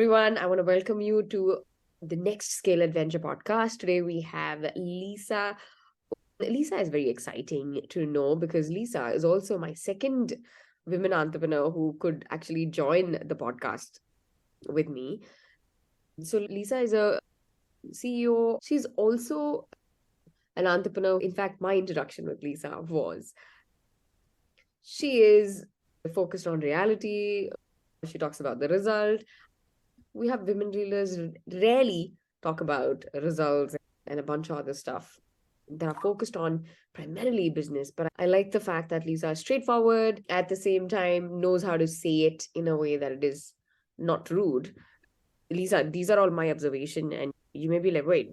everyone. I want to welcome you to the Next Scale Adventure podcast. Today we have Lisa. Lisa is very exciting to know because Lisa is also my second women entrepreneur who could actually join the podcast with me. So Lisa is a CEO. She's also an entrepreneur. In fact, my introduction with Lisa was she is focused on reality. She talks about the result. We have women dealers rarely talk about results and a bunch of other stuff that are focused on primarily business. But I like the fact that Lisa is straightforward, at the same time knows how to say it in a way that it is not rude. Lisa, these are all my observation, and you may be like, wait,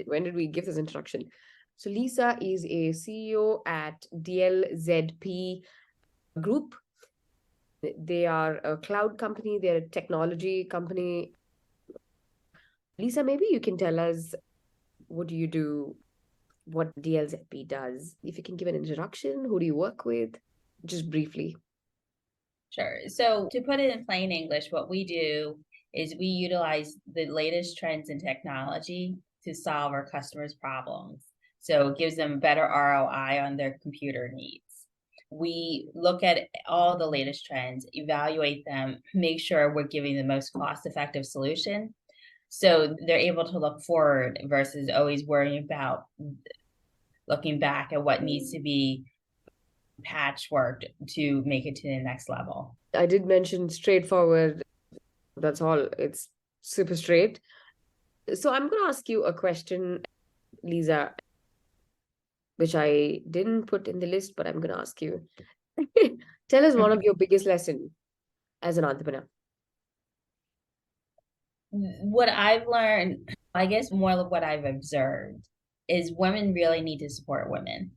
when did we give this introduction? So Lisa is a CEO at DLZP Group. They are a cloud company, they're a technology company. Lisa, maybe you can tell us, what do you do, what DLZP does? If you can give an introduction, who do you work with? Just briefly. Sure. So to put it in plain English, what we do is we utilize the latest trends in technology to solve our customers' problems. So it gives them better ROI on their computer needs. We look at all the latest trends, evaluate them, make sure we're giving the most cost-effective solution. So they're able to look forward versus always worrying about looking back at what needs to be patchworked to make it to the next level. I did mention straightforward. That's all. It's super straight. So I'm going to ask you a question, Lisa, which I didn't put in the list, but I'm going to ask you. Tell us one of your biggest lessons as an entrepreneur. What I've learned, I guess more of what I've observed, is women really need to support women.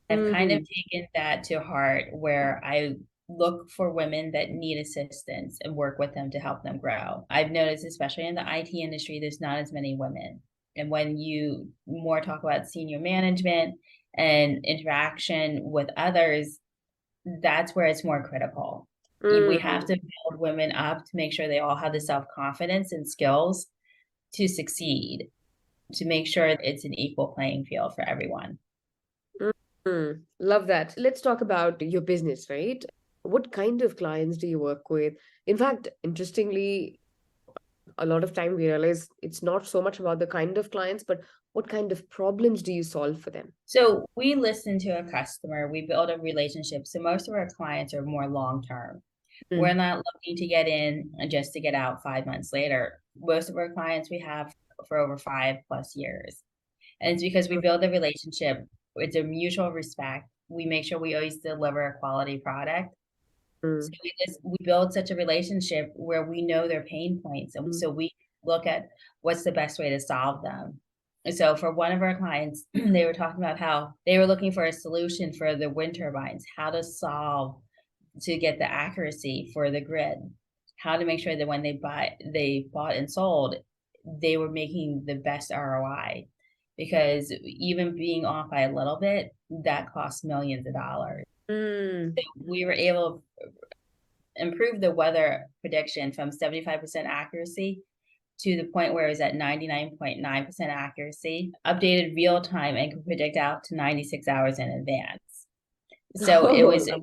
I've kind of taken that to heart where I look for women that need assistance and work with them to help them grow. I've noticed, especially in the IT industry, there's not as many women. And when you more talk about senior management and interaction with others, that's where it's more critical. We have to build women up to make sure they all have the self-confidence and skills to succeed, to make sure it's an equal playing field for everyone. Love that. Let's talk about your business, right? What kind of clients do you work with? In fact, interestingly, a lot of time we realize it's not so much about the kind of clients, but what kind of problems do you solve for them? So we listen to a customer, we build a relationship. So most of our clients are more long-term. We're not looking to get in and just to get out 5 months later. Most of our clients we have for over 5+ years. And it's because we build a relationship. It's a mutual respect. We make sure we always deliver a quality product. So we build such a relationship where we know their pain points. And so we look at what's the best way to solve them. And so for one of our clients, they were talking about how they were looking for a solution for the wind turbines, how to solve to get the accuracy for the grid, how to make sure that when they bought and sold, they were making the best ROI. Because even being off by a little bit, that costs millions of dollars. So we were able to improve the weather prediction from 75% accuracy to the point where it was at 99.9% accuracy, updated real time, and could predict out to 96 hours in advance. So it was a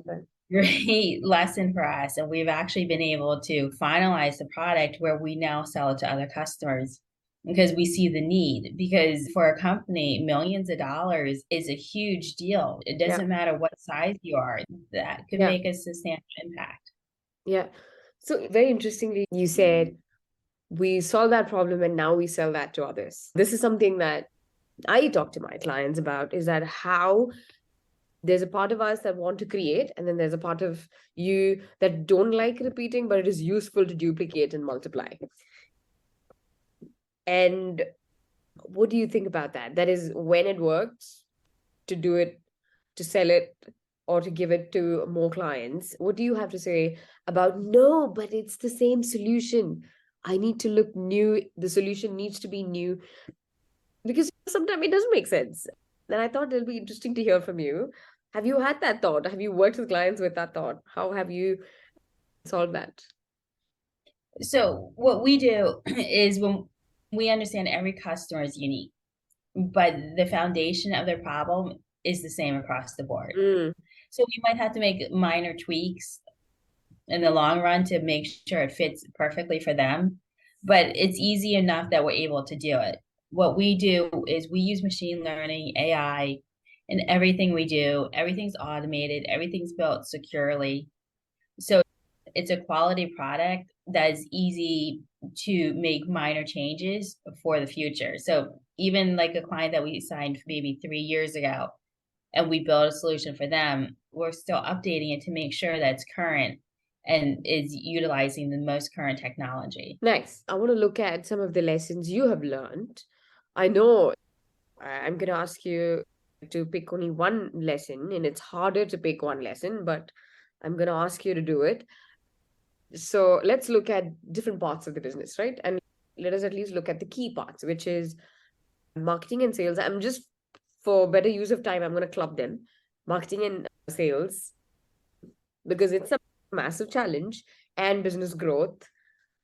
great lesson for us. And we've actually been able to finalize the product where we now sell it to other customers because we see the need. Because for a company, millions of dollars is a huge deal. It doesn't matter what size you are, that could make a substantial impact. Yeah. So very interestingly, you said we solve that problem and now we sell that to others. This is something that I talk to my clients about, is that how there's a part of us that want to create, and then there's a part of you that don't like repeating, but it is useful to duplicate and multiply. And what do you think about that? That is, when it works, to do it, to sell it, or to give it to more clients. What do you have to say about, no, but it's the same solution. I need to look new. The solution needs to be new. Because sometimes it doesn't make sense. Then I thought it'll be interesting to hear from you. Have you had that thought? Have you worked with clients with that thought? How have you solved that? So what we do is when we understand every customer is unique, but the foundation of their problem is the same across the board. Mm. So we might have to make minor tweaks in the long run to make sure it fits perfectly for them, but it's easy enough that we're able to do it. What we do is we use machine learning, AI, in everything we do. Everything's automated, everything's built securely. So it's a quality product that is easy to make minor changes for the future. So even like a client that we signed maybe 3 years ago, and we build a solution for them, we're still updating it to make sure that it's current and is utilizing the most current technology. Nice. I want to look at some of the lessons you have learned. I know I'm going to ask you to pick only one lesson, and it's harder to pick one lesson, but I'm going to ask you to do it. So let's look at different parts of the business, right? And let us at least look at the key parts, which is marketing and sales. I'm just, for better use of time, I'm going to club them, marketing and sales, because it's a massive challenge, and business growth.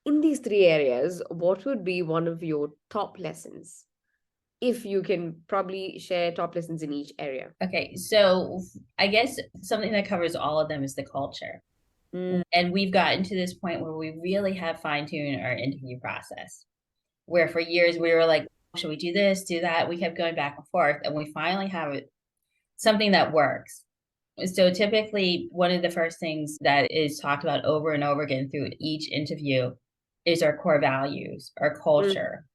In these three areas, what would be one of your top lessons? If you can probably share top lessons in each area. Okay, so I guess something that covers all of them is the culture. Mm. And we've gotten to this point where we really have fine-tuned our interview process, where for years we were like, should we do this, do that? We kept going back and forth, and we finally have something that works. So typically, one of the first things that is talked about over and over again through each interview is our core values, our Mm. culture,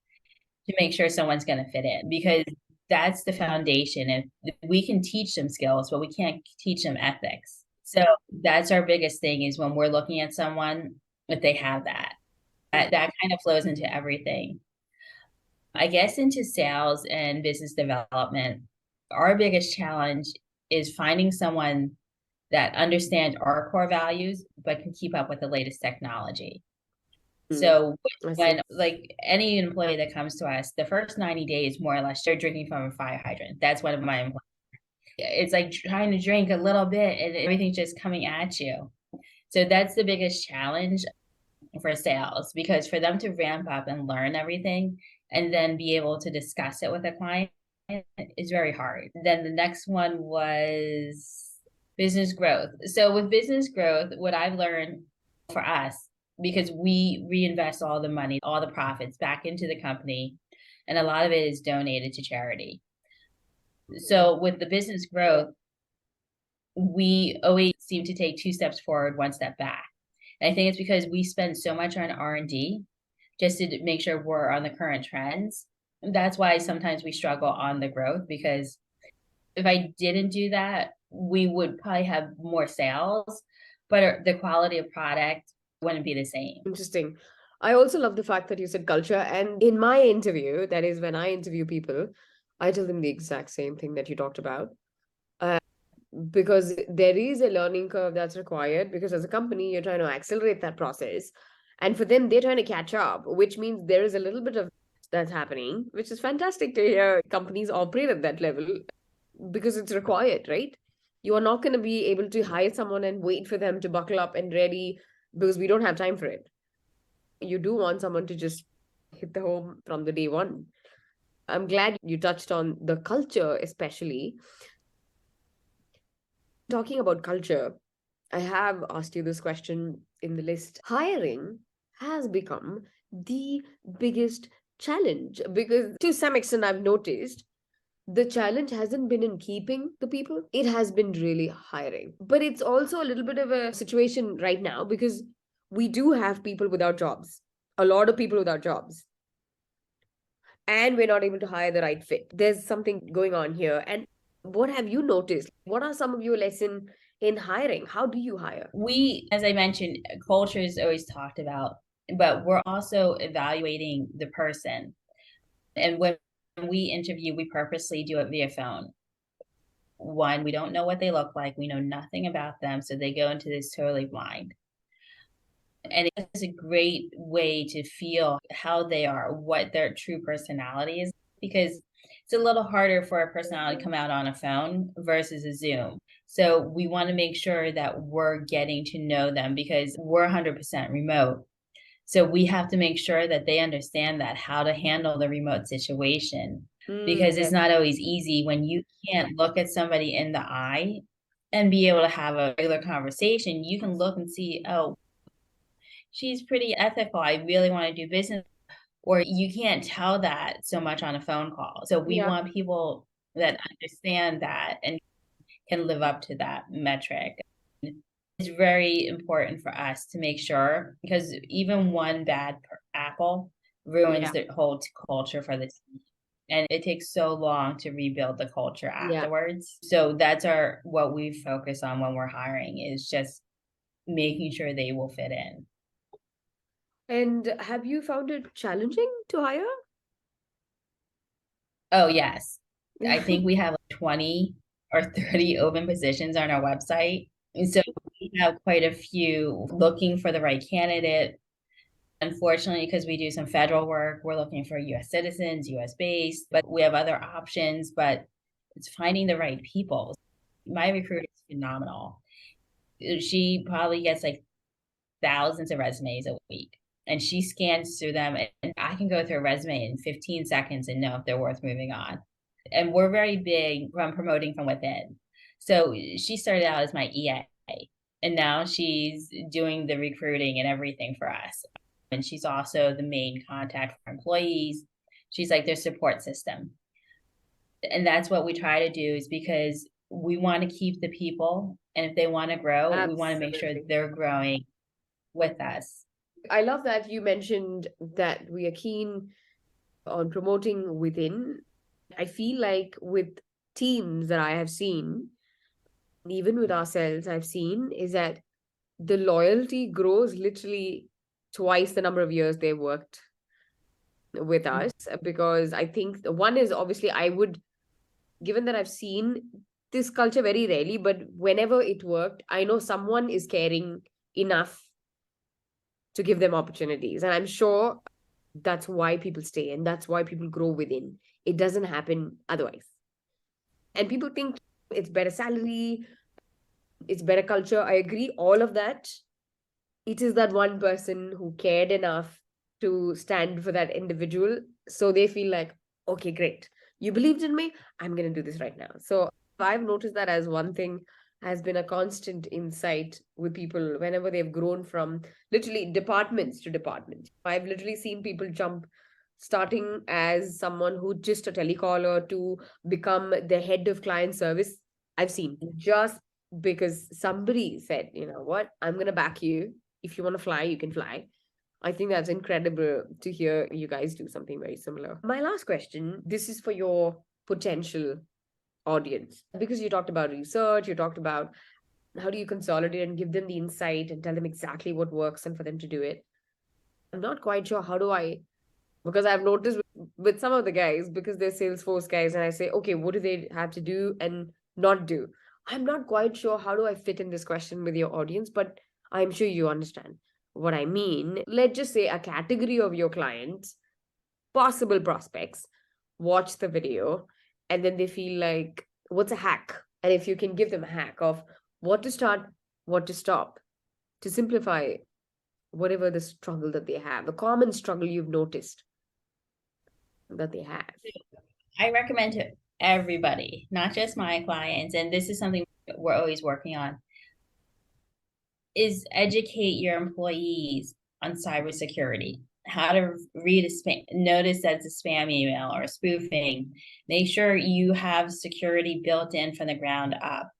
to make sure someone's going to fit in, because that's the foundation. And we can teach them skills, but we can't teach them ethics. So that's our biggest thing, is when we're looking at someone, if they have that kind of flows into everything. I guess into sales and business development, our biggest challenge is finding someone that understands our core values but can keep up with the latest technology. Mm. So I see. when like any employee that comes to us, the first 90 days, more or less, they're drinking from a fire hydrant. That's one of my employees. It's like trying to drink a little bit and everything's just coming at you. So that's the biggest challenge for sales, because for them to ramp up and learn everything and then be able to discuss it with a client is very hard. Then the next one was business growth. So with business growth, what I've learned for us, because we reinvest all the money, all the profits back into the company, and a lot of it is donated to charity. So with the business growth, we always seem to take 2 steps forward, 1 step back. And I think it's because we spend so much on R&D just to make sure we're on the current trends. And that's why sometimes we struggle on the growth, because if I didn't do that, we would probably have more sales, but the quality of product wouldn't be the same. Interesting. I also love the fact that you said culture. And in my interview, that is when I interview people, I tell them the exact same thing that you talked about. Uh, because there is a learning curve that's required, because as a company, you're trying to accelerate that process. And for them, they're trying to catch up, which means there is a little bit of that's happening, which is fantastic to hear companies operate at that level, because it's required, right? You are not going to be able to hire someone and wait for them to buckle up and ready, because we don't have time for it. You do want someone to just hit the home from the day one. I'm glad you touched on the culture, especially. Talking about culture, I have asked you this question in the list. Hiring has become the biggest challenge, because to some extent, I've noticed the challenge hasn't been in keeping the people, it has been really hiring. But it's also a little bit of a situation right now, because we do have people without jobs, a lot of people without jobs, and we're not able to hire the right fit. There's something going on here. And what have you noticed? What are some of your lessons in hiring? How do you hire? We, as I mentioned, culture is always talked about, but we're also evaluating the person. And when we interview, we purposely do it via phone. One, we don't know what they look like. We know nothing about them. So they go into this totally blind. And it's a great way to feel how they are, what their true personality is, because it's a little harder for a personality to come out on a phone versus a Zoom. So we want to make sure that we're getting to know them, because we're 100% remote. So we have to make sure that they understand that how to handle the remote situation, because it's Yes. not always easy when you can't look at somebody in the eye and be able to have a regular conversation. You can look and see, oh, she's pretty ethical. I really want to do business. Or you can't tell that so much on a phone call. So we Yeah. want people that understand that and can live up to that metric. It's very important for us to make sure, because even one bad apple ruins Yeah. the whole culture for the team. And it takes so long to rebuild the culture Yeah. afterwards. So that's what we focus on when we're hiring, is just making sure they will fit in. And have you found it challenging to hire? Oh, yes. I think we have like 20 or 30 open positions on our website. And so we have quite a few looking for the right candidate. Unfortunately, because we do some federal work, we're looking for US citizens, US based, but we have other options, but it's finding the right people. My recruiter is phenomenal. She probably gets like thousands of resumes a week, and she scans through them, and I can go through a resume in 15 seconds and know if they're worth moving on. And we're very big on promoting from within. So she started out as my EA, and now she's doing the recruiting and everything for us. And she's also the main contact for employees. She's like their support system. And that's what we try to do, is because we want to keep the people. And if they want to grow, we want to make sure Absolutely. they're growing with us. I love that you mentioned that we are keen on promoting within. I feel like with teams that I have seen, even with ourselves, I've seen is that the loyalty grows literally twice the number of years they worked with us. Because I think the one is obviously, I would, given that I've seen this culture very rarely, but whenever it worked, I know someone is caring enough to give them opportunities. And I'm sure that's why people stay and that's why people grow within. It doesn't happen otherwise. And people think it's better salary, it's better culture. I agree, all of that. It is that one person who cared enough to stand for that individual. So they feel like, okay, great. You believed in me. I'm going to do this right now. So I've noticed that as one thing has been a constant insight with people whenever they've grown from literally departments to departments. I've literally seen people jump starting as someone who just a telecaller to become the head of client service. I've seen just because somebody said, you know what, I'm going to back you. If you want to fly, you can fly. I think that's incredible to hear you guys do something very similar. My last question, this is for your potential audience. Because you talked about research, you talked about how do you consolidate and give them the insight and tell them exactly what works and for them to do it. I'm not quite sure how do I, because I've noticed with some of the guys, because they're Salesforce guys, and I say, okay, what do they have to do and not do? I'm not quite sure how do I fit in this question with your audience, but I'm sure you understand what I mean. Let's just say a category of your clients, possible prospects, watch the video, and then they feel like, what's a hack? And if you can give them a hack of what to start, what to stop, to simplify whatever the struggle that they have, the common struggle you've noticed that they have. I recommend to everybody, not just my clients, and this is something we're always working on, is educate your employees on cybersecurity, how to read notice that's a spam email or spoofing. Make sure you have security built in from the ground up.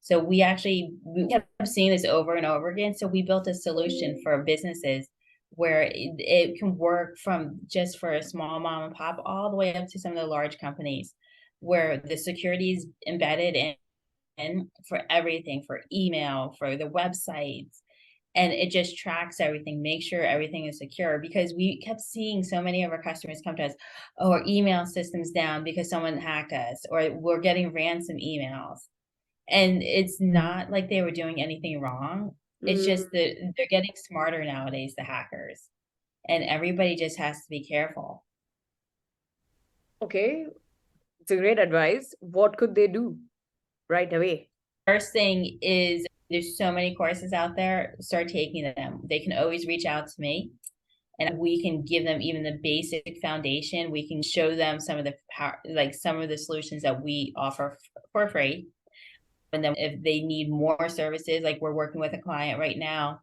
So we kept seeing this over and over again. So we built a solution for businesses where it can work from just for a small mom and pop all the way up to some of the large companies, where the security is embedded in for everything, for email, for the websites, and it just tracks everything, make sure everything is secure. Because we kept seeing so many of our customers come to us, oh, our email system's down because someone hacked us, or we're getting ransom emails. And it's not like they were doing anything wrong. It's Mm, just that they're getting smarter nowadays, the hackers, and everybody just has to be careful. okay, it's a great advice. What could they do right away? First thing is, there's so many courses out there, start taking them. They can always reach out to me. and we can give them even the basic foundation. We can show them some of the power, like some of the solutions that we offer for free. And then if they need more services, like we're working with a client right now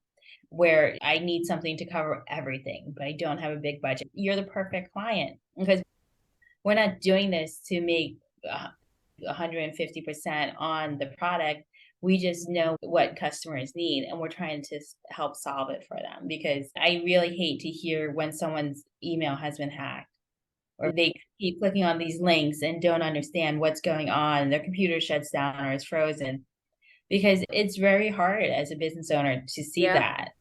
where I need something to cover everything, but I don't have a big budget. You're the perfect client because we're not doing this to make 150% on the product. We just know what customers need and we're trying to help solve it for them, because I really hate to hear when someone's email has been hacked or they keep clicking on these links and don't understand what's going on. Their computer shuts down or is frozen, because it's very hard as a business owner to see Yeah. that.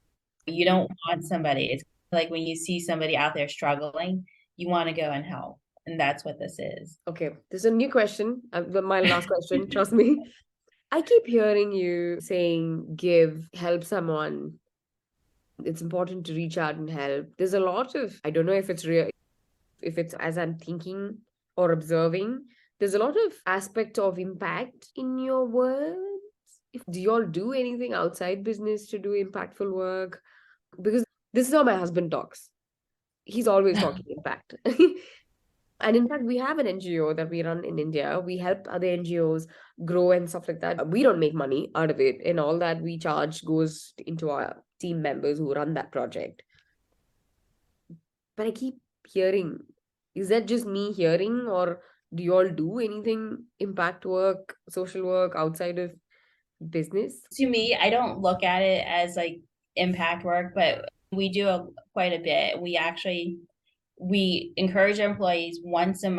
You don't want somebody, it's like when you see somebody out there struggling, you want to go and help. And that's what this is. Okay, this is a new question. My last question, trust me. I keep hearing you saying give, help someone. It's important to reach out and help. There's a lot of, I don't know if it's real, if it's as I'm thinking or observing, there's a lot of aspect of impact in your words. Do you all do anything outside business to do impactful work? Because this is how my husband talks. He's always talking impact. And in fact, we have an NGO that we run in India. We help other NGOs grow and stuff like that. We don't make money out of it, and all that we charge goes into our team members who run that project. But I keep hearing, is that just me hearing, or do you all do anything impact work, social work outside of business? To me, I don't look at it as like impact work, but we do quite a bit. We encourage our employees once a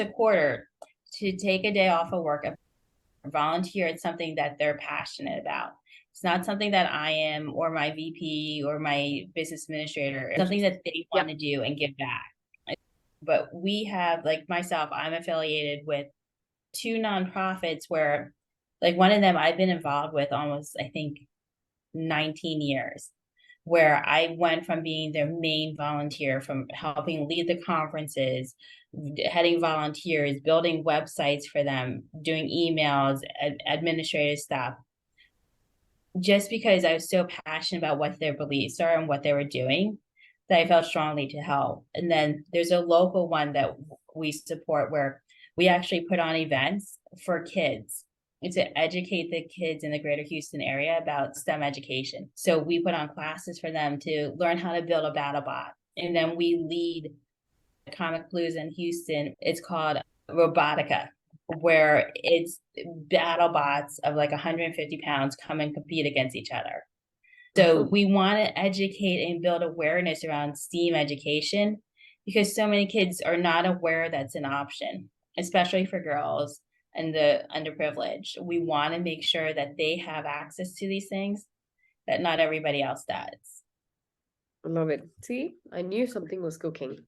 quarter to take a day off of work, volunteer. It's something that they're passionate about. It's not something that I am or my VP or my business administrator. It's something that they want to do and give back. But we have, like myself, I'm affiliated with two nonprofits where, like one of them I've been involved with almost, I think, 19 years, where I went from being their main volunteer, from helping lead the conferences, heading volunteers, building websites for them, doing emails, administrative stuff, just because I was so passionate about what their beliefs are and what they were doing, that I felt strongly to help. And then there's a local one that we support where we actually put on events for kids to educate the kids in the greater Houston area about STEM education. So we put on classes for them to learn how to build a battle bot. And then we lead Comic Blues in Houston. It's called Robotica, where it's battle bots of like 150 pounds come and compete against each other. So we want to educate and build awareness around STEAM education, because so many kids are not aware that's an option, especially for girls and the underprivileged. We want to make sure that they have access to these things that not everybody else does. I love it. See, I knew something was cooking.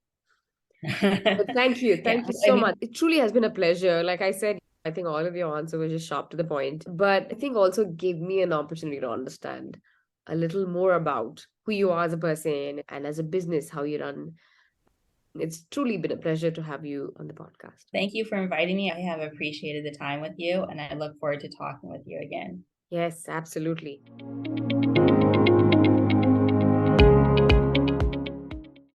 But thank you. Thank you so much. It truly has been a pleasure. Like I said, I think all of your answers were just sharp to the point, but I think also gave me an opportunity to understand a little more about who you are as a person and as a business, how you run. It's truly been a pleasure to have you on the podcast. Thank you for inviting me. I have appreciated the time with you, and I look forward to talking with you again. Yes, absolutely.